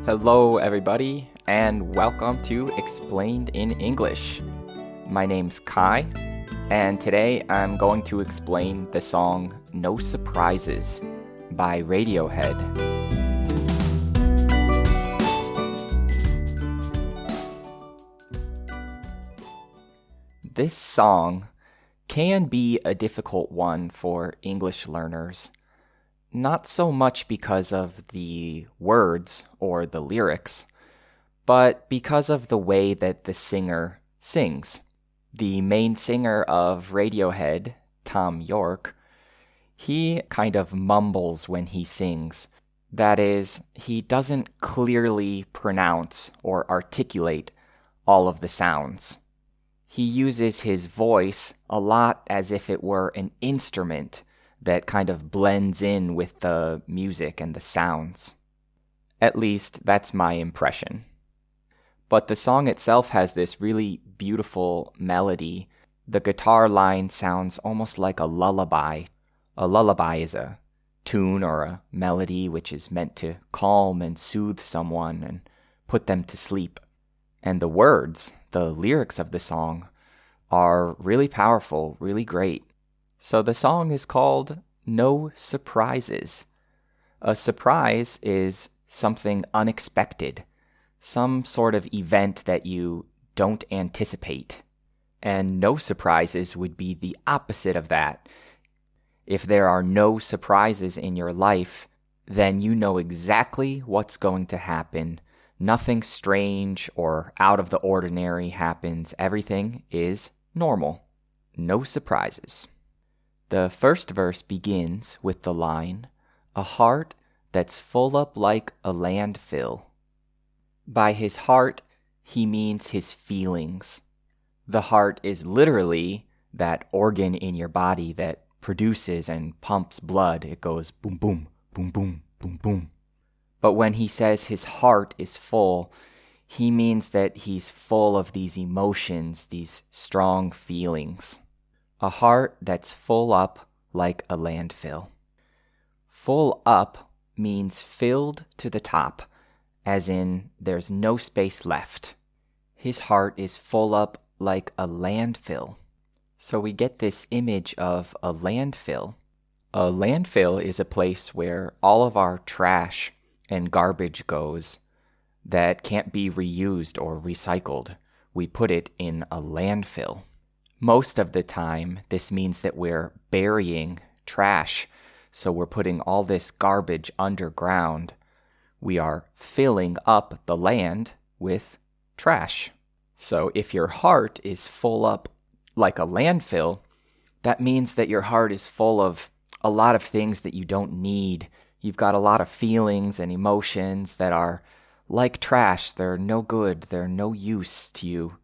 Hello, everybody, and welcome to Explained in English. My name's Kai, and today I'm going to explain the song No Surprises by Radiohead. This song can be a difficult one for English learners. Not so much because of the words or the lyrics, but because of the way that the singer sings. The main singer of Radiohead, Tom York, he kind of mumbles when he sings. That is, he doesn't clearly pronounce or articulate all of the sounds. He uses his voice a lot as if it were an instrument that kind of blends in with the music and the sounds. At least, that's my impression. But the song itself has this really beautiful melody. The guitar line sounds almost like a lullaby. A lullaby is a tune or a melody which is meant to calm and soothe someone and put them to sleep. And the words, the lyrics of the song, are really powerful, really great. So the song is called No Surprises. A surprise is something unexpected, some sort of event that you don't anticipate. And no surprises would be the opposite of that. If there are no surprises in your life, then you know exactly what's going to happen. Nothing strange or out of the ordinary happens. Everything is normal. No surprises. The first verse begins with the line, "A heart that's full up like a landfill." By his heart, he means his feelings. The heart is literally that organ in your body that produces and pumps blood. It goes boom, boom, boom, boom, boom, boom. But when he says his heart is full, he means that he's full of these emotions, these strong feelings. A heart that's full up like a landfill. Full up means filled to the top, as in there's no space left. His heart is full up like a landfill. So we get this image of a landfill. A landfill is a place where all of our trash and garbage goes that can't be reused or recycled. We put it in a landfill. Most of the time, this means that we're burying trash, so we're putting all this garbage underground. We are filling up the land with trash. So if your heart is full up like a landfill, that means that your heart is full of a lot of things that you don't need. You've got a lot of feelings and emotions that are like trash. They're no good. They're no use to you.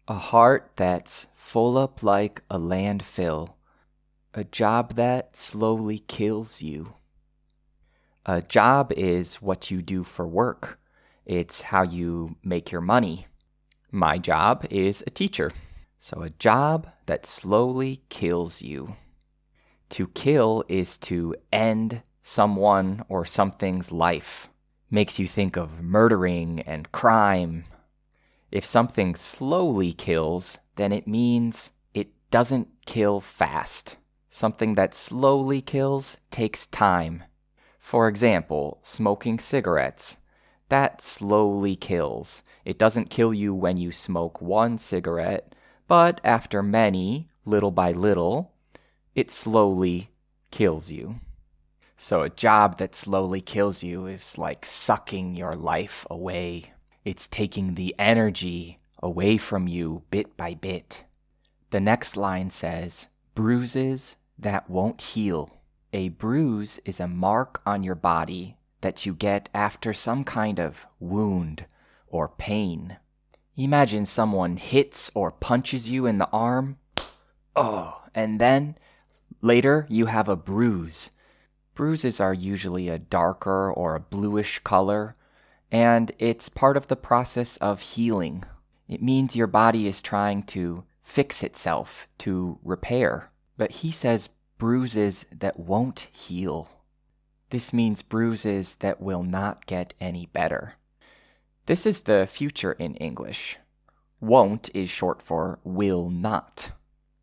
A heart that's full up like a landfill. A job that slowly kills you. A job is what you do for work. It's how you make your money. My job is a teacher. So a job that slowly kills you. To kill is to end someone or something's life. Makes you think of murdering and crime. If something slowly kills, then it means it doesn't kill fast. Something that slowly kills takes time. For example, smoking cigarettes. That slowly kills. It doesn't kill you when you smoke one cigarette, but after many, little by little, it slowly kills you. So a job that slowly kills you is like sucking your life away. It's taking the energy away from you bit by bit. The next line says, "Bruises that won't heal." A bruise is a mark on your body that you get after some kind of wound or pain. Imagine someone hits or punches you in the arm. And then later you have a bruise. Bruises are usually a darker or a bluish color, and it's part of the process of healing. It means your body is trying to fix itself, to repair. But he says bruises that won't heal. This means bruises that will not get any better. This is the future in English. Won't is short for will not.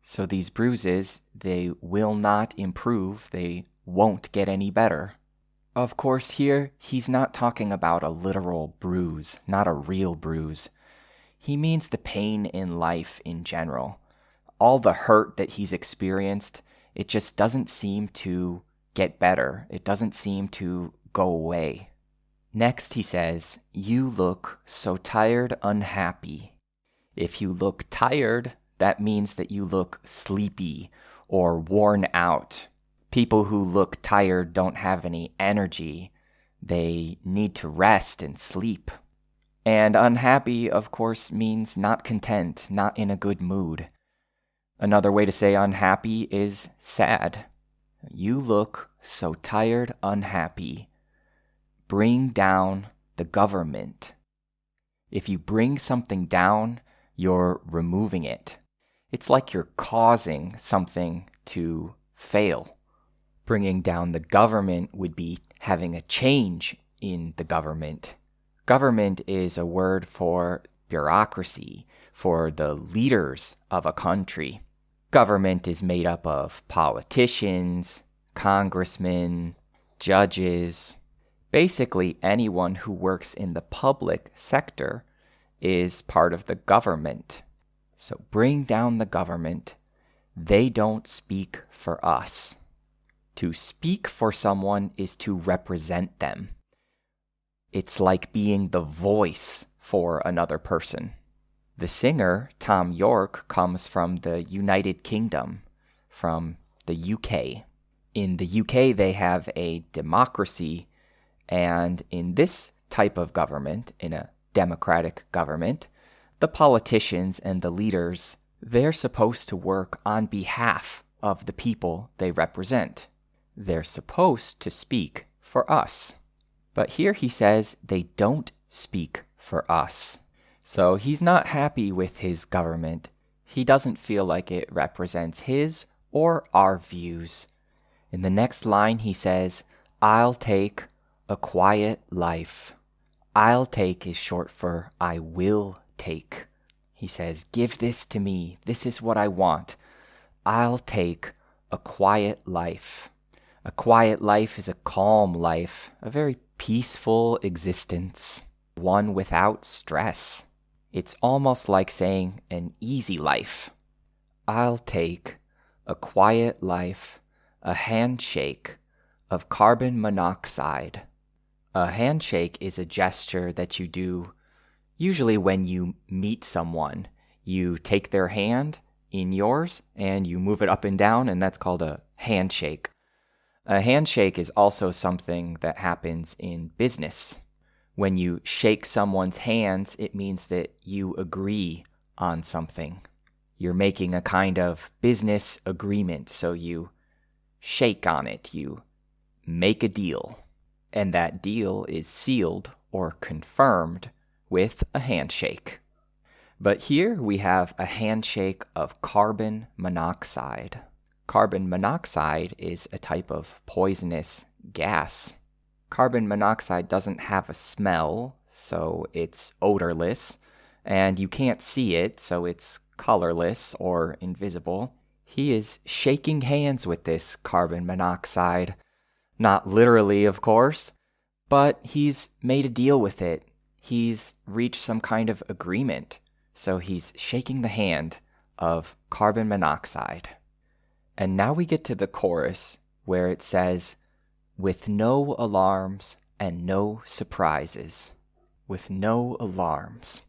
So these bruises, they will not improve, they won't get any better. Of course, here, he's not talking about a literal bruise, not a real bruise. He means the pain in life in general. All the hurt that he's experienced, it just doesn't seem to get better. It doesn't seem to go away. Next, he says, you look so tired, unhappy. If you look tired, that means that you look sleepy or worn out. People who look tired don't have any energy. They need to rest and sleep. And unhappy, of course, means not content, not in a good mood. Another way to say unhappy is sad. You look so tired, unhappy. Bring down the government. If you bring something down, you're removing it. It's like you're causing something to fail. Bringing down the government would be having a change in the government. Government is a word for bureaucracy, for the leaders of a country. Government is made up of politicians, congressmen, judges. Basically, anyone who works in the public sector is part of the government. So bring down the government. They don't speak for us. To speak for someone is to represent them. It's like being the voice for another person. The singer, Tom York, comes from the United Kingdom, from the UK. In the UK, they have a democracy, and in this type of government, in a democratic government, the politicians and the leaders, they're supposed to work on behalf of the people they represent. They're supposed to speak for us. But here he says they don't speak for us. So he's not happy with his government. He doesn't feel like it represents his or our views. In the next line he says, I'll take a quiet life. I'll take is short for I will take. He says, give this to me. This is what I want. I'll take a quiet life. A quiet life is a calm life, a very peaceful existence, one without stress. It's almost like saying an easy life. I'll take a quiet life, a handshake of carbon monoxide. A handshake is a gesture that you do usually when you meet someone. You take their hand in yours and you move it up and down, and that's called a handshake. A handshake is also something that happens in business. When you shake someone's hands, it means that you agree on something. You're making a kind of business agreement, so you shake on it, you make a deal, and that deal is sealed or confirmed with a handshake. But here we have a handshake of carbon monoxide. Carbon monoxide is a type of poisonous gas. Carbon monoxide doesn't have a smell, so it's odorless, and you can't see it, so it's colorless or invisible. He is shaking hands with this carbon monoxide. Not literally, of course, but he's made a deal with it. He's reached some kind of agreement, so he's shaking the hand of carbon monoxide. And now we get to the chorus where it says, with no alarms and no surprises. With no alarms.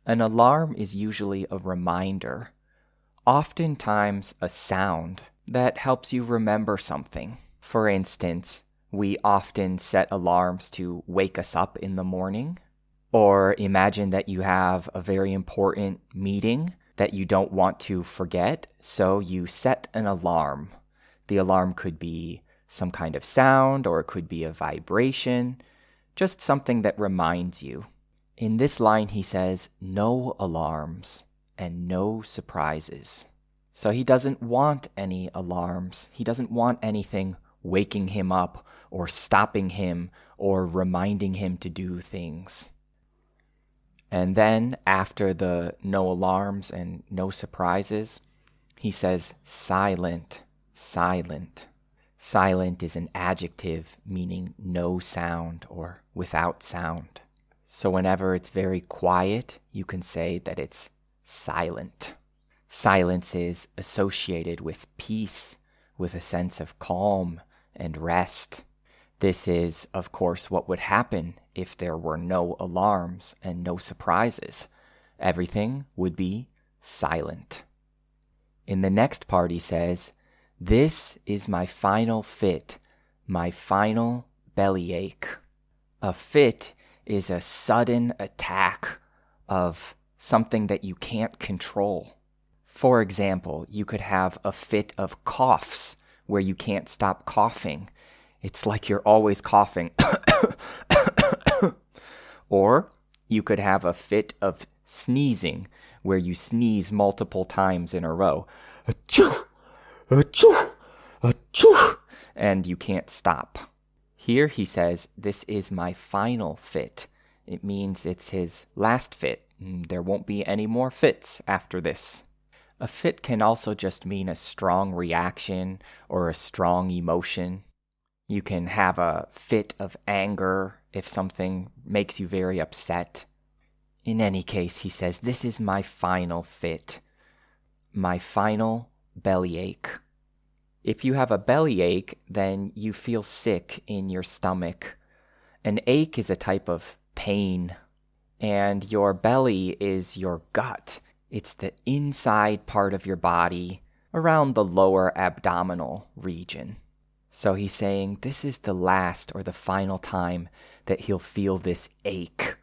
An alarm is usually a reminder, oftentimes a sound that helps you remember something. For instance, we often set alarms to wake us up in the morning, or imagine that you have a very important meeting that you don't want to forget, so you set an alarm. The alarm could be some kind of sound, or it could be a vibration, just something that reminds you. In this line, he says, no alarms and no surprises. So he doesn't want any alarms. He doesn't want anything waking him up or stopping him or reminding him to do things. And then after the no alarms and no surprises, he says silent, silent. Silent is an adjective meaning no sound or without sound. So whenever it's very quiet, you can say that it's silent. Silence is associated with peace, with a sense of calm and rest. This is, of course, what would happen if there were no alarms and no surprises. Everything would be silent. In the next part, he says, "This is my final fit, my final bellyache." A fit is a sudden attack of something that you can't control. For example, you could have a fit of coughs where you can't stop coughing. It's like you're always coughing. Or you could have a fit of sneezing where you sneeze multiple times in a row. Achoo! Achoo! Achoo! And you can't stop. Here he says, "This is my final fit." It means it's his last fit. There won't be any more fits after this. A fit can also just mean a strong reaction or a strong emotion. You can have a fit of anger if something makes you very upset. In any case, he says, "This is my final fit, my final bellyache." If you have a bellyache, then you feel sick in your stomach. An ache is a type of pain, and your belly is your gut. It's the inside part of your body around the lower abdominal region. So he's saying this is the last or the final time that he'll feel this ache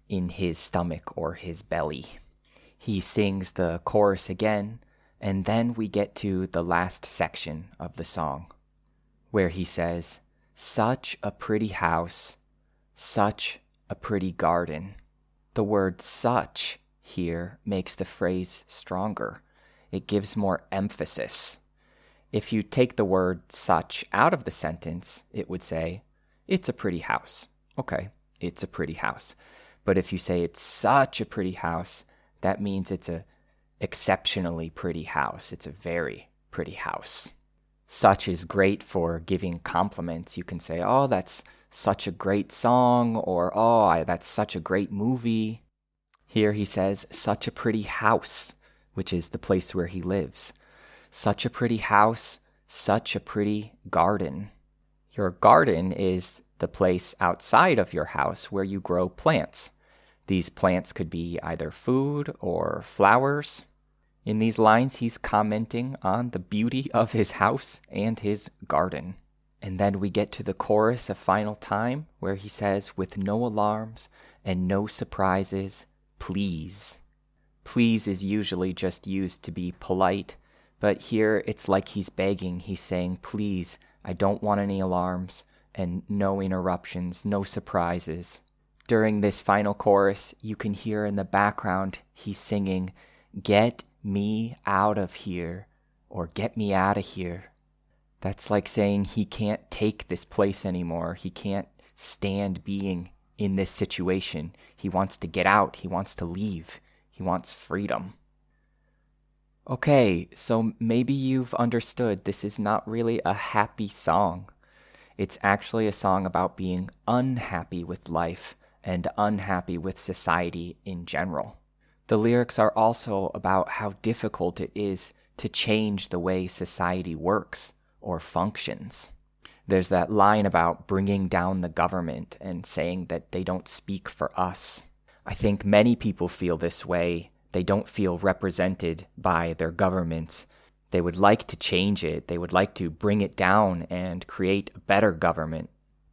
in his stomach or his belly. He sings the chorus again, and then we get to the last section of the song, where he says, "Such a pretty house, such a pretty garden." The word "such" here makes the phrase stronger. It gives more emphasis. If you take the word "such" out of the sentence, it would say, "It's a pretty house." Okay, it's a pretty house. But if you say it's such a pretty house, that means it's a exceptionally pretty house. It's a very pretty house. Such is great for giving compliments. You can say, "Oh, that's such a great song," or "Oh, that's such a great movie." Here he says, "Such a pretty house," which is the place where he lives. Such a pretty house, such a pretty garden. Your garden is the place outside of your house where you grow plants. These plants could be either food or flowers. In these lines, he's commenting on the beauty of his house and his garden. And then we get to the chorus a final time where he says, "With no alarms and no surprises, please." Please is usually just used to be polite, but here it's like he's begging. He's saying, "Please, I don't want any alarms and no interruptions, no surprises." During this final chorus, you can hear in the background he's singing, "Get me out of here," or "Get me out of here." That's like saying he can't take this place anymore. He can't stand being in this situation. He wants to get out. He wants to leave. He wants freedom. Okay, so maybe you've understood this is not really a happy song. It's actually a song about being unhappy with life and unhappy with society in general. The lyrics are also about how difficult it is to change the way society works or functions. There's that line about bringing down the government and saying that they don't speak for us. I think many people feel this way. They don't feel represented by their governments. They would like to change it. They would like to bring it down and create a better government.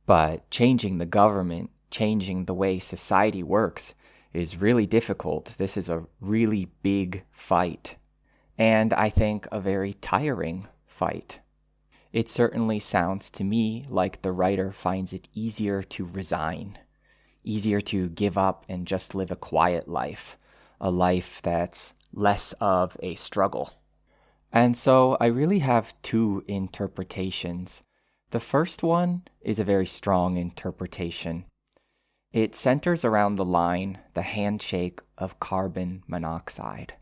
But changing the government, changing the way society works, is really difficult. This is a really big fight. And I think a very tiring fight. It certainly sounds to me like the writer finds it easier to resign, easier to give up and just live a quiet life, a life that's less of a struggle. And so I really have two interpretations. The first one is a very strong interpretation. It centers around the line, the handshake of carbon monoxide.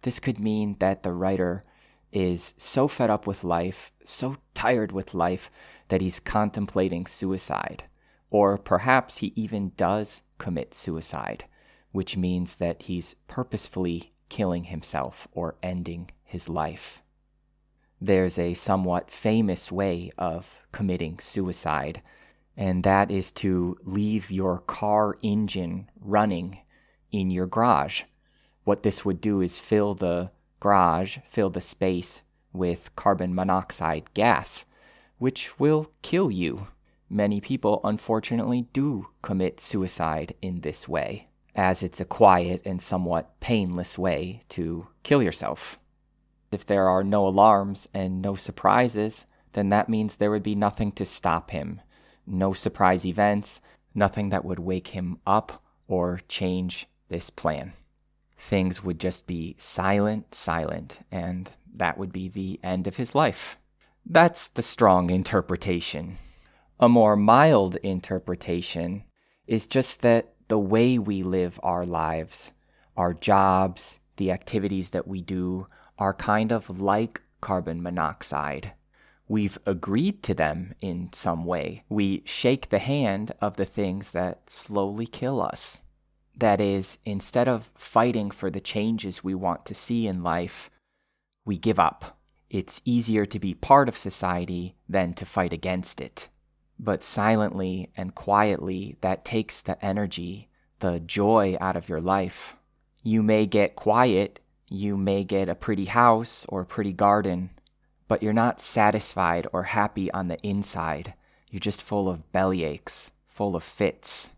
This could mean that the writer is so fed up with life, so tired with life, that he's contemplating suicide. Or perhaps he even does commit suicide, which means that he's purposefully killing himself or ending his life. There's a somewhat famous way of committing suicide, and that is to leave your car engine running in your garage. What this would do is fill the space with carbon monoxide gas, which will kill you. Many people, unfortunately, do commit suicide in this way, as it's a quiet and somewhat painless way to kill yourself. If there are no alarms and no surprises, then that means there would be nothing to stop him. No surprise events, nothing that would wake him up or change this plan. Things would just be silent, and that would be the end of his life. That's the strong interpretation. A more mild interpretation is just that the way we live our lives, our jobs, the activities that we do, are kind of like carbon monoxide. We've agreed to them in some way. We shake the hand of the things that slowly kill us. That is, instead of fighting for the changes we want to see in life, we give up. It's easier to be part of society than to fight against it. But silently and quietly, that takes the energy, the joy out of your life. You may get quiet, you may get a pretty house or a pretty garden, but you're not satisfied or happy on the inside. You're just full of bellyaches, full of fits.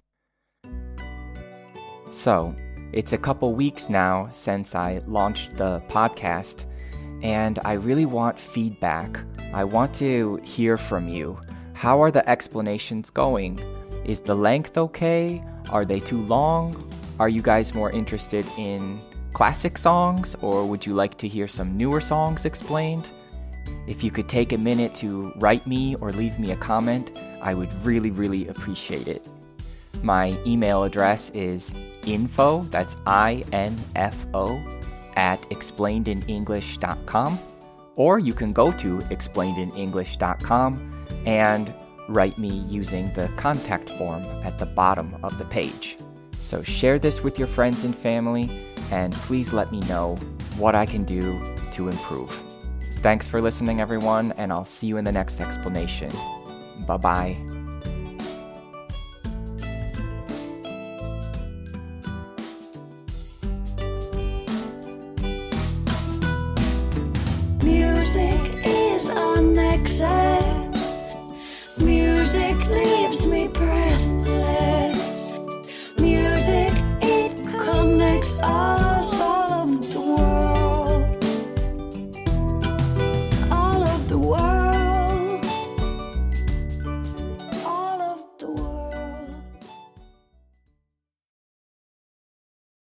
So, it's a couple weeks now since I launched the podcast, and I really want feedback. I want to hear from you. How are the explanations going? Is the length okay? Are they too long? Are you guys more interested in classic songs, or would you like to hear some newer songs explained? If you could take a minute to write me or leave me a comment, I would really appreciate it. My email address is info, that's INFO, at explainedenglish.com, or you can go to explainedenglish.com and write me using the contact form at the bottom of the page. So share this with your friends and family, and please let me know what I can do to improve. Thanks for listening, everyone, and I'll see you in the next explanation. Bye-bye. Music is on excess. Music leaves me breathless. Music, it connects us.